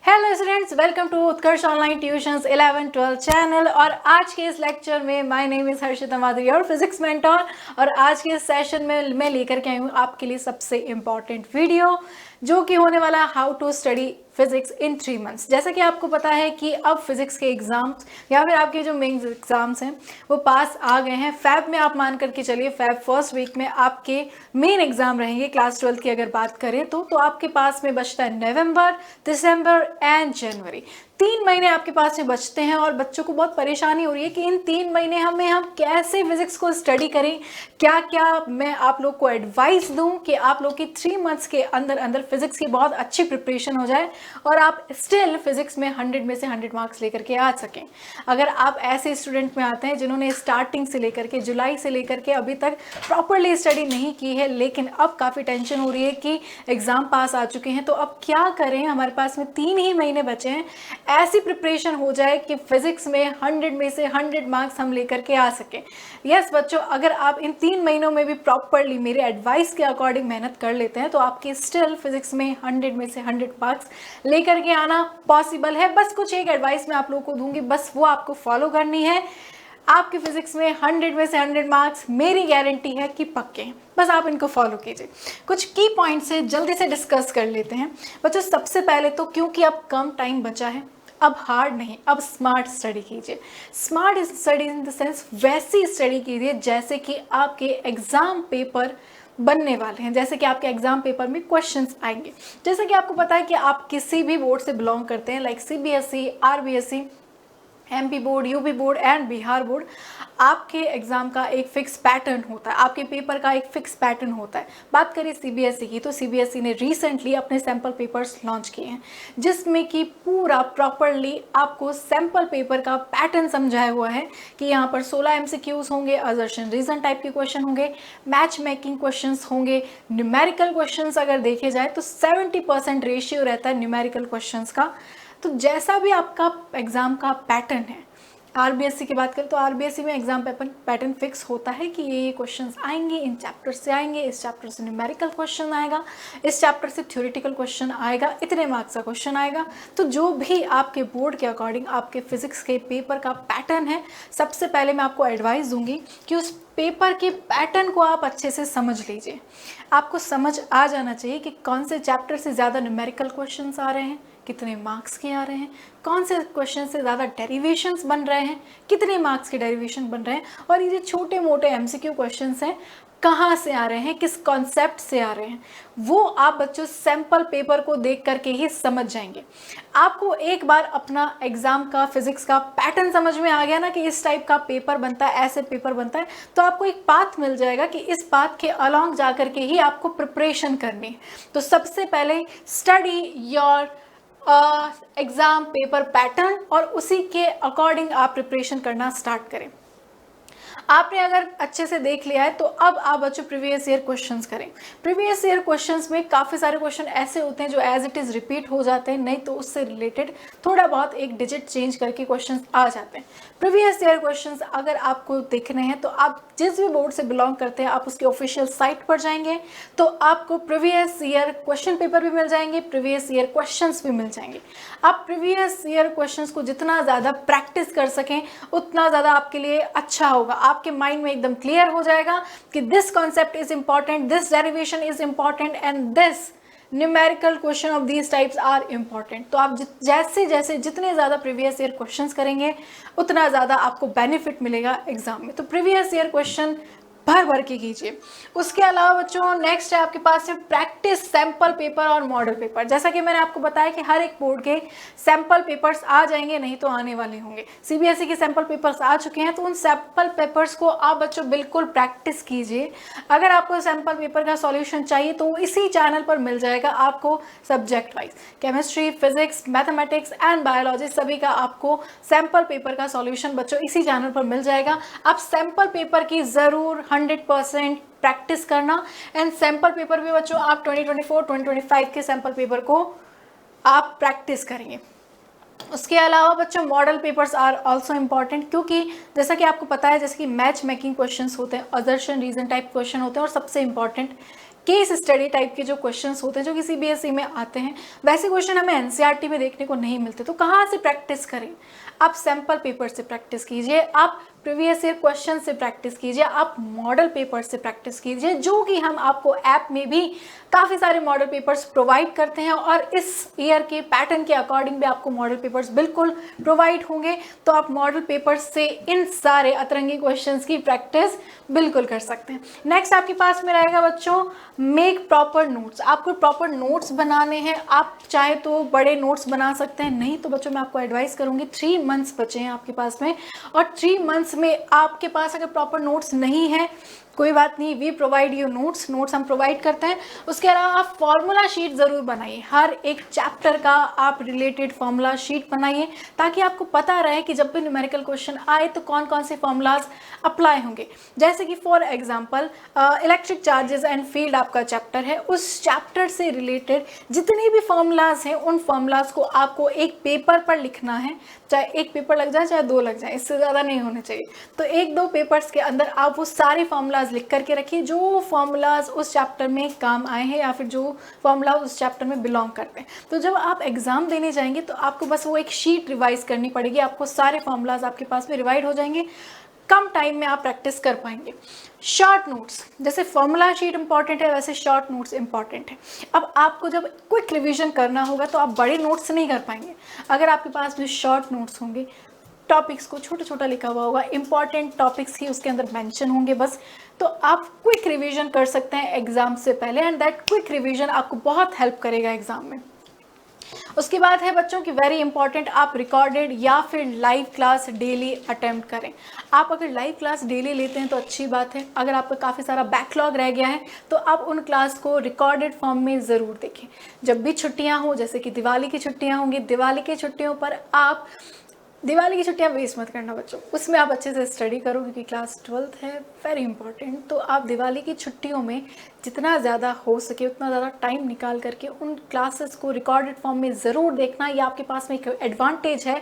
Hello students, welcome to Utkarsh online tuitions 11-12 channel. और आज के इस लेक्चर में my name is Harshita Madhuri और फिजिक्स मेंटर। और आज के इस सेशन में मैं लेकर के आई हूँ आपके लिए सबसे इम्पॉर्टेंट वीडियो, जो कि होने वाला how to study physics in 3 months. जैसा कि आपको पता है कि अब फिजिक्स के एग्जाम्स या फिर आपके जो मेन एग्जाम्स हैं वो पास आ गए हैं। फैब में आप मान करके चलिए, फैब फर्स्ट वीक में आपके मेन एग्जाम रहेंगे। क्लास 12 की अगर बात करें तो आपके पास में बचता है नवंबर, दिसंबर एंड जनवरी। 3 महीने आपके पास में बचते हैं और बच्चों को बहुत परेशानी हो रही है कि इन 3 महीने हम कैसे फिजिक्स को स्टडी करें। क्या क्या मैं आप लोग को एडवाइस दूं कि आप लोग की 3 मंथ्स के अंदर अंदर फिजिक्स की बहुत अच्छी प्रिपरेशन हो जाए और आप स्टिल फिजिक्स में 100 में से 100 मार्क्स लेकर के आ सकें। अगर आप ऐसे स्टूडेंट में आते हैं जिन्होंने स्टार्टिंग से लेकर के जुलाई से लेकर के अभी तक प्रॉपरली स्टडी नहीं की है, लेकिन अब काफ़ी टेंशन हो रही है कि एग्ज़ाम पास आ चुके हैं तो अब क्या करें, हमारे पास में 3 ही महीने बचे हैं, ऐसी प्रिपरेशन हो जाए कि फिजिक्स में 100 में से 100 मार्क्स हम लेकर के आ सकें। यस बच्चों, अगर आप इन 3 महीनों में भी प्रॉपरली मेरे एडवाइस के अकॉर्डिंग मेहनत कर लेते हैं तो आपके स्टिल फिजिक्स में 100 में से 100 मार्क्स लेकर के आना पॉसिबल है। बस कुछ एक एडवाइस मैं आप लोगों को दूंगी, बस वो आपको फॉलो करनी है। आपके फिजिक्स में 100 में से 100 मार्क्स मेरी गारंटी है कि पक्के हैं। बस आप इनको फॉलो कीजिए। कुछ की पॉइंट्स है जल्दी से डिस्कस कर लेते हैं बच्चों। सबसे पहले तो क्योंकि अब कम टाइम बचा है, अब हार्ड नहीं, अब स्मार्ट स्टडी कीजिए। Smart study in the sense वैसी स्टडी कीजिए जैसे कि आपके एग्जाम पेपर बनने वाले हैं, जैसे कि आपके एग्जाम पेपर में क्वेश्चंस आएंगे। जैसे कि आपको पता है कि आप किसी भी बोर्ड से बिलोंग करते हैं, like CBSE, RBSE, MP board, UP board and Bihar board, आपके एग्जाम का एक फिक्स पैटर्न होता है, आपके पेपर का एक फिक्स पैटर्न होता है। बात करें सीबीएसई की तो सीबीएसई ने रिसेंटली अपने सैम्पल पेपर्स लॉन्च किए हैं जिसमें कि पूरा प्रॉपरली आपको सैम्पल पेपर का पैटर्न समझाया हुआ है कि यहाँ पर 16 एमसीक्यूज होंगे, असर्शन रीजन टाइप के क्वेश्चन होंगे, मैच मेकिंग क्वेश्चन होंगे, न्यूमेरिकल क्वेश्चन अगर देखे जाए तो 70% रेशियो रहता है न्यूमेरिकल क्वेश्चन का। तो जैसा भी आपका एग्जाम का पैटर्न है, आरबीएससी की बात करें तो आरबीएससी में एग्जाम पैटर्न फिक्स होता है कि ये क्वेश्चंस आएंगे, इन चैप्टर से आएंगे, इस चैप्टर से न्यूमेरिकल क्वेश्चन आएगा, इस चैप्टर से थ्योरेटिकल क्वेश्चन आएगा, इतने मार्क्स का क्वेश्चन आएगा। तो जो भी आपके बोर्ड के अकॉर्डिंग आपके फिजिक्स के पेपर का पैटर्न है, सबसे पहले मैं आपको एडवाइस दूंगी कि उस पेपर के पैटर्न को आप अच्छे से समझ लीजिए। आपको समझ आ जाना चाहिए कि कौन से चैप्टर से ज़्यादा न्यूमेरिकल क्वेश्चंस आ रहे हैं, कितने मार्क्स के आ रहे हैं, कौन से क्वेश्चन से ज़्यादा डेरिवेशंस बन रहे हैं, कितने मार्क्स के डेरिवेशन बन रहे हैं, और ये जो छोटे मोटे एमसीक्यू क्वेश्चंस हैं कहाँ से आ रहे हैं, किस कॉन्सेप्ट से आ रहे हैं, वो आप बच्चों सैम्पल पेपर को देख करके ही समझ जाएंगे। आपको एक बार अपना एग्जाम का फिजिक्स का पैटर्न समझ में आ गया ना कि इस टाइप का पेपर बनता है, ऐसे पेपर बनता है, तो आपको एक पाथ मिल जाएगा कि इस पाथ के अलॉन्ग जा करके ही आपको प्रिपरेशन करनी है। तो सबसे पहले study your exam paper pattern और उसी के अकॉर्डिंग आप प्रिपरेशन करना स्टार्ट करें। आपने अगर अच्छे से देख लिया है तो अब आप बच्चों प्रीवियस ईयर क्वेश्चंस करें। प्रीवियस ईयर क्वेश्चंस में काफ़ी सारे क्वेश्चन ऐसे होते हैं जो एज इट इज़ रिपीट हो जाते हैं, नहीं तो उससे रिलेटेड थोड़ा बहुत एक डिजिट चेंज करके क्वेश्चंस आ जाते हैं। प्रीवियस ईयर क्वेश्चंस अगर आपको देखने हैं तो आप जिस भी बोर्ड से बिलोंग करते हैं, आप उसकी ऑफिशियल साइट पर जाएंगे तो आपको प्रीवियस ईयर क्वेश्चन पेपर भी मिल जाएंगे, प्रीवियस ईयर क्वेश्चंस भी मिल जाएंगे। आप प्रीवियस ईयर क्वेश्चंस को जितना ज़्यादा प्रैक्टिस कर सकें उतना ज़्यादा आपके लिए अच्छा होगा। आपके माइंड में एकदम क्लियर हो जाएगा कि this concept is important, this derivation is important and this numerical question of these types are important. तो आप जैसे जैसे जितने ज़्यादा प्रीवियस ईयर क्वेश्चंस करेंगे उतना ज़्यादा आपको बेनिफिट मिलेगा एग्जाम में। तो प्रीवियस ईयर क्वेश्चन भर भर के कीजिए। उसके अलावा बच्चों नेक्स्ट है आपके पास में प्रैक्टिस सैम्पल पेपर और मॉडल पेपर। जैसा कि मैंने आपको बताया कि हर एक बोर्ड के सैम्पल पेपर्स आ जाएंगे, नहीं तो आने वाले होंगे। सीबीएसई के सैम्पल पेपर्स आ चुके हैं तो उन सैम्पल पेपर्स को आप बच्चों बिल्कुल प्रैक्टिस कीजिए। अगर आपको सैम्पल पेपर का सॉल्यूशन चाहिए तो इसी चैनल पर मिल जाएगा आपको subject wise, chemistry, physics, mathematics and biology, सभी का आपको सैम्पल पेपर का सॉल्यूशन बच्चों इसी चैनल पर मिल जाएगा। आप सैम्पल पेपर की ज़रूर 100% प्रैक्टिस करना एंड सैम्पल पेपर भी बच्चों आप 2024-2025 के सैम्पल पेपर को आप प्रैक्टिस करेंगे। उसके अलावा बच्चों model papers are also important, क्योंकि जैसा कि आपको पता है जैसे कि मैच मेकिंग क्वेश्चंस होते हैं, असर्शन रीजन टाइप क्वेश्चन होते हैं, और सबसे इम्पॉर्टेंट केस स्टडी टाइप के जो क्वेश्चंस होते हैं जो कि सीबीएसई में आते हैं, वैसे क्वेश्चन हमें एनसीईआरटी में देखने को नहीं मिलते। तो कहाँ से प्रैक्टिस करें? आप सैम्पल पेपर से प्रैक्टिस कीजिए, आप प्रीवियस ईयर क्वेश्चन से प्रैक्टिस कीजिए, आप मॉडल पेपर से प्रैक्टिस कीजिए, जो कि हम आपको ऐप में भी काफ़ी सारे मॉडल पेपर्स प्रोवाइड करते हैं और इस ईयर के पैटर्न के अकॉर्डिंग भी आपको मॉडल पेपर्स बिल्कुल प्रोवाइड होंगे। तो आप मॉडल पेपर्स से इन सारे अतरंगी क्वेश्चंस की प्रैक्टिस बिल्कुल कर सकते हैं। नेक्स्ट आपके पास में रहेगा बच्चों मेक प्रॉपर नोट्स। आपको प्रॉपर नोट्स बनाने हैं, आप चाहे तो बड़े नोट्स बना सकते हैं, नहीं तो बच्चों मैं आपको एडवाइस करूंगी 3 मंथ्स बचे हैं आपके पास में, और 3 मंथ्स में आपके पास अगर प्रॉपर नोट्स नहीं है कोई बात नहीं, वी प्रोवाइड यू नोट्स हम प्रोवाइड करते हैं। उसके अलावा आप फॉर्मूला शीट ज़रूर बनाइए, हर एक चैप्टर का आप रिलेटेड फॉर्मूला शीट बनाइए, ताकि आपको पता रहे कि जब भी न्यूमेरिकल क्वेश्चन आए तो कौन कौन से फॉर्मूलाज अप्लाई होंगे। जैसे कि for example electric charges and field आपका चैप्टर है, उस चैप्टर से रिलेटेड जितने भी फॉर्मूलाज हैं उन फॉर्मूलाज को आपको एक पेपर पर लिखना है, चाहे एक पेपर लग जाए चाहे 2 लग जाए, इससे ज़्यादा नहीं होने चाहिए। तो 1-2 पेपर्स के अंदर आप वो सारे फॉर्मूलाज लिख करके रखिए जो फॉर्मूलाज उस चैप्टर में काम आए हैं या फिर जो फॉर्मूला उस चैप्टर में बिलोंग करते हैं। तो जब आप एग्जाम देने जाएंगे तो आपको बस वो एक शीट रिवाइज करनी पड़ेगी, आपको सारे फॉर्मूलाज आपके पास में रिवाइड हो जाएंगे, कम टाइम में आप प्रैक्टिस कर पाएंगे। शॉर्ट नोट्स, जैसे फॉर्मूला शीट इंपॉर्टेंट है वैसे शॉर्ट नोट्स इंपॉर्टेंट है। अब आपको जब क्विक रिवीजन करना होगा तो आप बड़े नोट्स नहीं कर पाएंगे। अगर आपके पास में शॉर्ट नोट्स होंगे, टॉपिक्स को छोटा छोटा लिखा हुआ होगा, इंपॉर्टेंट टॉपिक्स ही उसके अंदर मेंशन होंगे बस, तो आप क्विक रिवीजन कर सकते हैं एग्जाम से पहले, एंड दैट क्विक रिवीजन आपको बहुत हेल्प करेगा एग्जाम में। उसके बाद है बच्चों की वेरी इंपॉर्टेंट, आप रिकॉर्डेड या फिर लाइव क्लास डेली अटेम्प्ट करें। आप अगर लाइव क्लास डेली लेते हैं तो अच्छी बात है, अगर आपका काफ़ी सारा बैकलॉग रह गया है तो आप उन क्लास को रिकॉर्डेड फॉर्म में ज़रूर देखें। जब भी छुट्टियां हो, जैसे कि दिवाली की छुट्टियां होंगी, दिवाली की छुट्टियों पर आप दिवाली की छुट्टियां वेस्ट मत करना बच्चों, उसमें आप अच्छे से स्टडी करो क्योंकि क्लास 12th है, वेरी इंपॉर्टेंट। तो आप दिवाली की छुट्टियों में जितना ज़्यादा हो सके उतना ज़्यादा टाइम निकाल करके उन क्लासेस को रिकॉर्डेड फॉर्म में ज़रूर देखना। ये आपके पास में एक एडवांटेज है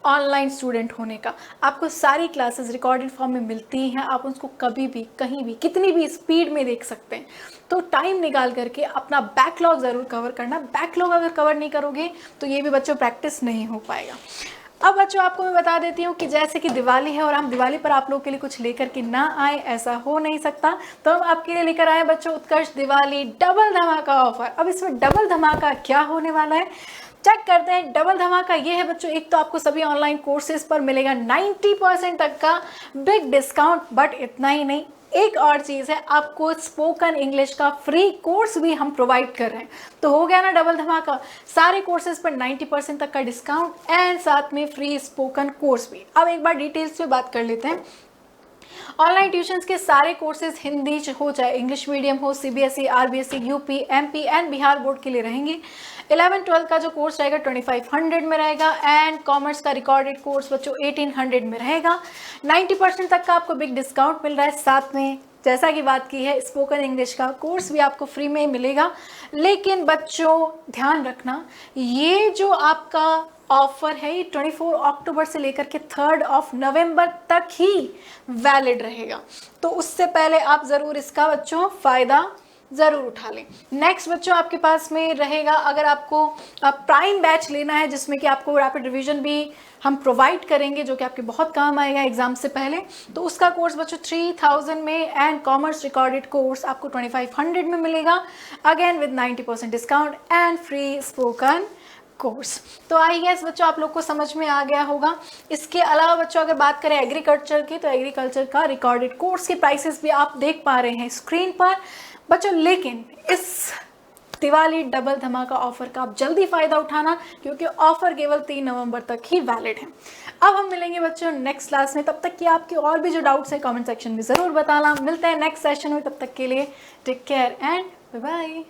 ऑनलाइन स्टूडेंट होने का, आपको सारी क्लासेस रिकॉर्डेड फॉर्म में मिलती हैं, आप उसको कभी भी कहीं भी कितनी भी स्पीड में देख सकते हैं। तो टाइम निकाल करके अपना बैकलॉग ज़रूर कवर करना, बैकलॉग अगर कवर नहीं करोगे तो ये भी बच्चों प्रैक्टिस नहीं हो पाएगा। अब बच्चों आपको मैं बता देती हूँ कि जैसे कि दिवाली है और हम दिवाली पर आप लोगों के लिए कुछ लेकर के ना आए, ऐसा हो नहीं सकता। तो हम आपके लिए लेकर आए बच्चों उत्कर्ष दिवाली डबल धमाका ऑफर। अब इसमें डबल धमाका क्या होने वाला है चेक करते हैं। डबल धमाका ये है बच्चों, एक तो आपको सभी ऑनलाइन कोर्सेज पर मिलेगा 90% तक का बिग डिस्काउंट, बट इतना ही नहीं, एक और चीज़ है, आपको स्पोकन इंग्लिश का फ्री कोर्स भी हम प्रोवाइड कर रहे हैं। तो हो गया ना डबल धमाका, सारे कोर्सेज पर 90% तक का डिस्काउंट एंड साथ में फ्री स्पोकन कोर्स भी। अब एक बार डिटेल्स पे बात कर लेते हैं। ऑनलाइन ट्यूशंस के सारे कोर्सेज हिंदी हो चाहे इंग्लिश मीडियम हो, CBSE, RBSE, UP, MP and Bihar board के लिए रहेंगे। 11-12 का जो कोर्स रहेगा 2500 में रहेगा एंड कॉमर्स का रिकॉर्डेड कोर्स बच्चों 1800 में रहेगा। 90% तक का आपको बिग डिस्काउंट मिल रहा है, साथ में जैसा कि बात की है स्पोकन इंग्लिश का कोर्स भी आपको फ्री में मिलेगा। लेकिन बच्चों ध्यान रखना, ये जो आपका ऑफर है ये 24 अक्टूबर से लेकर के 3 नवंबर तक ही वैलिड रहेगा, तो उससे पहले आप ज़रूर इसका बच्चों फ़ायदा ज़रूर उठा लें। नेक्स्ट बच्चों आपके पास में रहेगा, अगर आपको प्राइम बैच लेना है जिसमें कि आपको रैपिड रिवीजन भी हम प्रोवाइड करेंगे जो कि आपके बहुत काम आएगा एग्जाम से पहले, तो उसका कोर्स बच्चों 3000 में एंड कॉमर्स रिकॉर्डेड कोर्स आपको 2500 में मिलेगा, again with 90% discount and free spoken course. तो आई गेस बच्चों आप लोग को समझ में आ गया होगा। इसके अलावा बच्चों अगर बात करें एग्रीकल्चर की, तो एग्रीकल्चर का रिकॉर्डेड कोर्स के प्राइसेस भी आप देख पा रहे हैं स्क्रीन पर बच्चों। लेकिन इस दिवाली डबल धमाका ऑफर का आप जल्दी फ़ायदा उठाना क्योंकि ऑफर केवल 3 नवंबर तक ही वैलिड है। अब हम मिलेंगे बच्चों नेक्स्ट क्लास में, तब तक कि आपके और भी जो डाउट्स है कमेंट सेक्शन में ज़रूर बताना। मिलते हैं नेक्स्ट सेशन में, तब तक के लिए take care and bye bye.